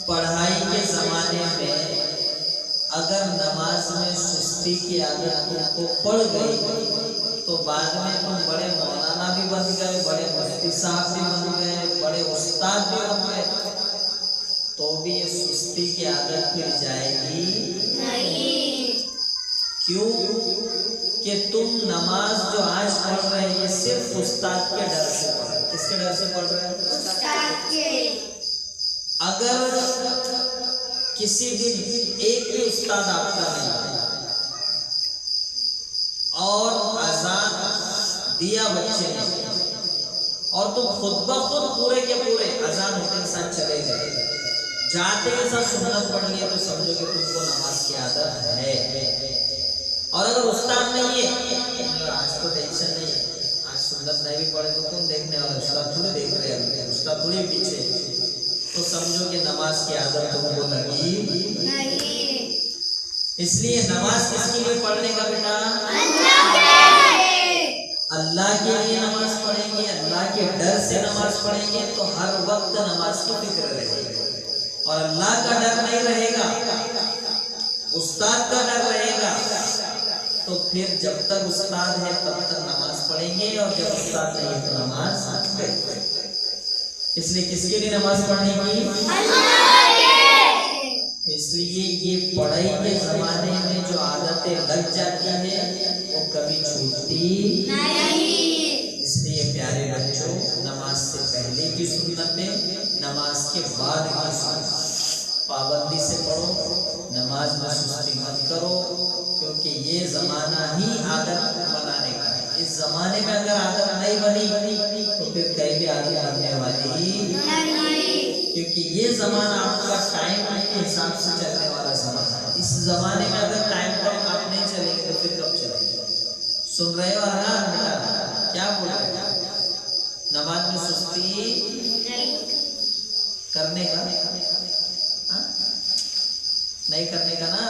پڑھائی کے زمانے میں اگر نماز میں سستی کی عادت تم کو پڑ گئی تو بعد میں تم بڑے مولانا بھی بن گئے، بڑے مفتی صاحب بھی بن گئے، بڑے استاد بھی بن گئے، تو بھی یہ سستی کی عادت پھر جائے گی نہیں۔ کیوں کہ تم نماز جو آج پڑھ رہے ہیں یہ صرف استاد کے ڈر سے پڑھ رہے ہیں۔ کس کے ڈر سے پڑھ رہے ہیں؟ استاد کے۔ اگر کسی دن ایک بھی استاد آپ کا نہیں اور اذان دیا بچے نے اور تم خود بخود پورے کے پورے اذان ہوتے کے ساتھ چلے گئے، جاتے کے ساتھ سنت پڑھ لیے، تو سمجھو کہ تم کو نماز کی عادت ہے۔ اور اگر استاد نہیں ہے، آج تو ٹینشن نہیں ہے، آج سنت نہیں بھی پڑھے تو کون دیکھنے والا، استاد تھوڑے دیکھ رہے ہیں، استاد تھوڑے پیچھے، تو سمجھو کہ نماز کی عادت تم کو لگی نہیں۔ اس لیے نماز کس کے لیے پڑھنے کا بیٹا؟ اللہ کے لیے نماز پڑھیں گے، اللہ کے ڈر سے نماز پڑھیں گے تو ہر وقت نماز کی فکر رہے گی، اور اللہ کا ڈر نہیں رہے گا، استاد کا ڈر رہے گا، تو پھر جب تک استاد ہے تب تک نماز پڑھیں گے، اور جب استاد نہیں ہے تو نماز نہیں۔ اس لیے کس کے لیے نماز پڑھنے کی؟ اللہ کے۔ اس لیے یہ پڑھائی کے زمانے میں جو عادتیں لگ جاتی ہیں وہ کبھی چھوٹتی نہیں۔ اس لیے پیارے بچوں، نماز سے پہلے کی سنتیں، نماز کے بعد کی سنتیں پابندی سے پڑھو، نماز میں سستی مت کرو، کیونکہ یہ زمانہ ہی عادت بنانے کا ہے۔ اس زمانے میں اگر عادت نہیں بنی تو پھر کہیں بھی عادت بننے والی نہیں، کیونکہ یہ زمانہ آپ کا ٹائم کے حساب سے چلنے والا زمانہ ہے۔ اس زمانے میں اگر ٹائم پر آپ نہیں چلیں گے تو پھر کب چلیں گے؟ سن رہے ہو بیٹا کیا بول رہے ہیں؟ نماز میں سستی کرنے کا نہیں کرنے کا نا،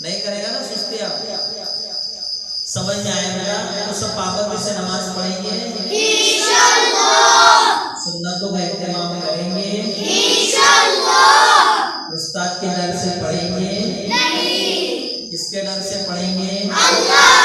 نہیں کرے گا نا سستی، آپ سمجھ میں آئے گا تو سب پابندی سے نماز پڑھیں گے انشاءاللہ، سنتوں کا اہتمام کریں گے انشاءاللہ، استاد کے ڈر سے پڑھیں گے نہیں، کس کے ڈر سے پڑھیں گے؟ اللہ